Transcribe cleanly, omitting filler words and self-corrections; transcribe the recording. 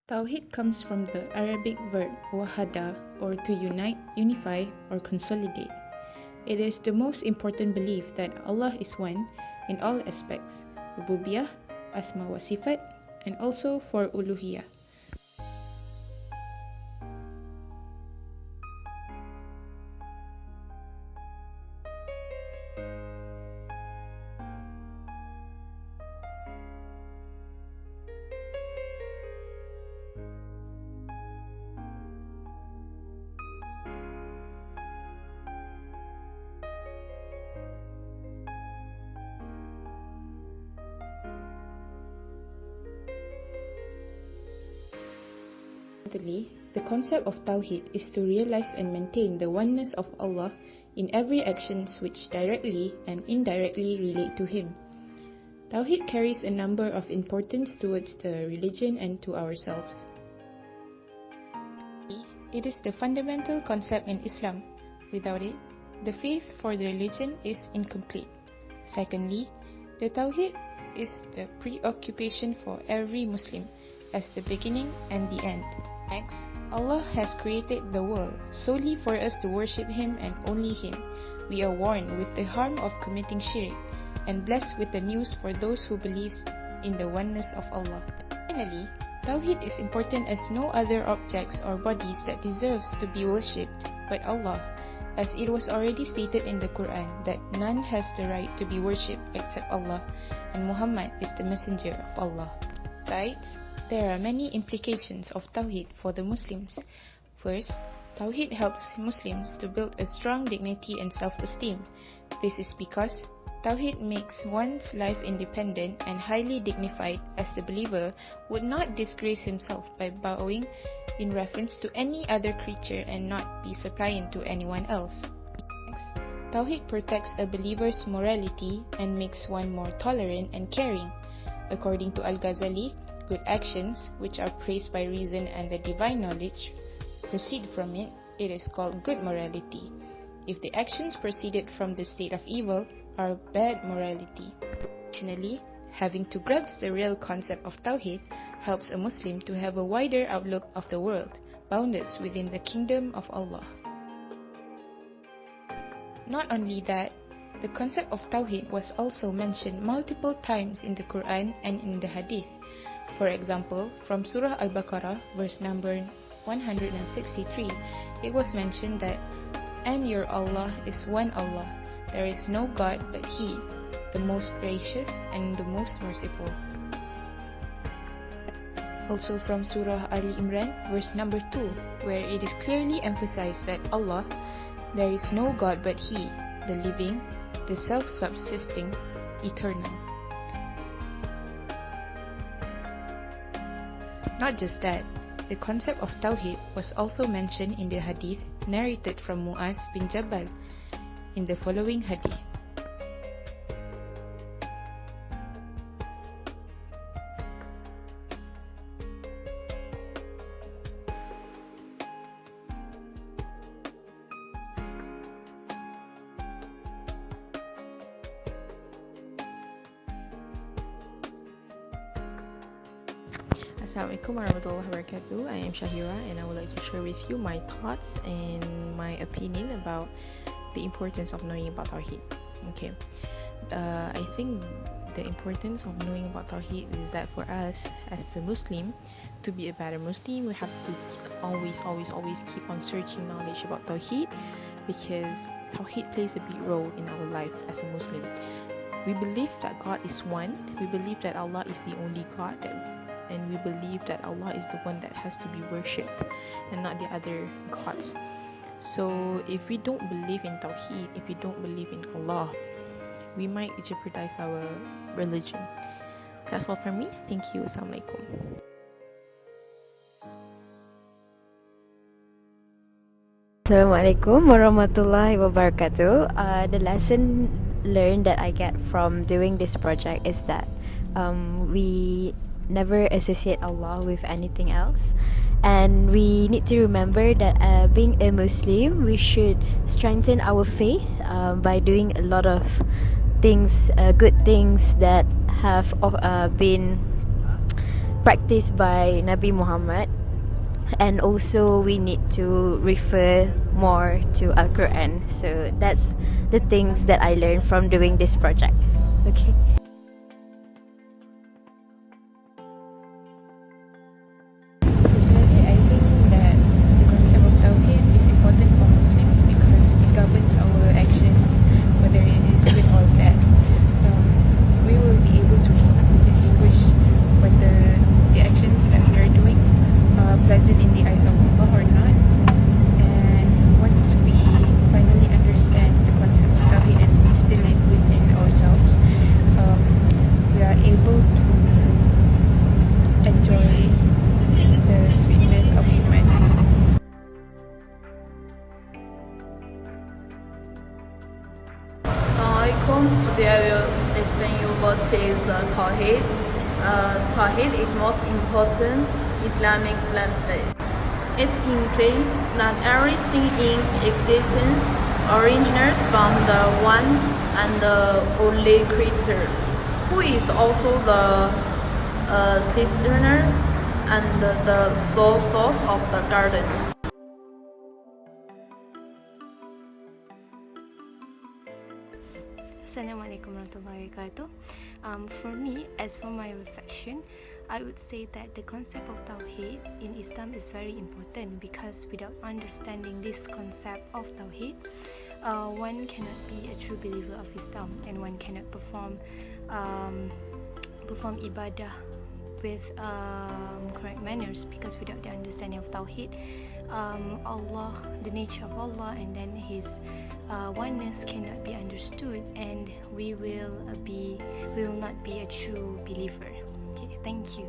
Tawhid comes from the Arabic verb wahada, or to unite, unify, or consolidate. It is the most important belief that Allah is one in all aspects, rububiyah, asma wa sifat, and also for uluhiyah. Fundamentally, the concept of Tawhid is to realize and maintain the oneness of Allah in every actions which directly and indirectly relate to Him. Tawhid carries a number of importance towards the religion and to ourselves. It is the fundamental concept in Islam. Without it, the faith for the religion is incomplete. Secondly, the Tawhid is the preoccupation for every Muslim as the beginning and the end. Next, Allah has created the world solely for us to worship Him and only Him. We are warned with the harm of committing shirk and blessed with the news for those who believe in the oneness of Allah. Finally, Tawhid is important as no other objects or bodies that deserves to be worshipped but Allah, as it was already stated in the Quran that none has the right to be worshipped except Allah, and Muhammad is the messenger of Allah. Besides, there are many implications of Tawhid for the Muslims. First, Tawhid helps Muslims to build a strong dignity and self-esteem. This is because Tawhid makes one's life independent and highly dignified, as the believer would not disgrace himself by bowing in reference to any other creature and not be suppliant to anyone else. Next, Tawhid protects a believer's morality and makes one more tolerant and caring. According to Al-Ghazali, good actions, which are praised by reason and the divine knowledge, proceed from it. It is called good morality. If the actions proceeded from the state of evil, are bad morality. Additionally, having to grasp the real concept of Tawhid helps a Muslim to have a wider outlook of the world, bounded within the kingdom of Allah. Not only that, the concept of Tawhid was also mentioned multiple times in the Quran and in the Hadith. For example, from Surah Al-Baqarah, verse number 163, it was mentioned that, "And your Allah is one Allah. There is no God but He, the most gracious and the most merciful." Also from Surah Ali Imran, verse number 2, where it is clearly emphasized that Allah, there is no God but He, the living, the self-subsisting, eternal. Not just that, the concept of Tawhid was also mentioned in the hadith narrated from Mu'az bin Jabal in the following hadith. Assalamualaikum warahmatullahi wabarakatuh. I am Shahira and I would like to share with you my thoughts and my opinion about the importance of knowing about Tawhid. Okay, I think the importance of knowing about Tawhid is that for us as a Muslim, to be a better Muslim, we have to always keep on searching knowledge about Tawhid, because Tawhid plays a big role in our life as a Muslim. We believe that God is one. We believe that Allah is the only God, and we believe that Allah is the one that has to be worshipped and not the other gods. So if we don't believe in Tawheed, if we don't believe in Allah, we might jeopardize our religion. That's all from me. Thank you. Assalamualaikum. Assalamualaikum warahmatullahi wabarakatuh. The lesson learned that I get from doing this project is that we never associate Allah with anything else, and we need to remember that being a Muslim, we should strengthen our faith by doing a lot of things, good things that have been practiced by Nabi Muhammad, and also we need to refer more to Al-Quran. So that's the things that I learned from doing this project. Okay. Personally, I think that the concept of Tawheed is important for Muslims because it governs our actions, whether it is good or bad. We will be able to distinguish whether the actions that we are doing are pleasant in the eyes of Allah or not. And once we finally understand the concept of Tawheed and instill it within ourselves, we are able to enjoy the sweetness of Iman. Assalamualaikum. Today I will explain you what is Tawheed. Tawheed is most important Islamic faith. It implies that everything in existence originates from the one and the only Creator, who is also the sustainer and the sole source of the gardens. Assalamualaikum warahmatullahi wabarakatuh. For me, as for my reflection, I would say that the concept of Tawheed in Islam is very important because without understanding this concept of Tawheed, one cannot be a true believer of Islam, and one cannot perform ibadah with correct manners, because without the understanding of Tawheed, Allah, the nature of Allah, and then His oneness cannot be understood, and we will not be a true believer. Okay, thank you.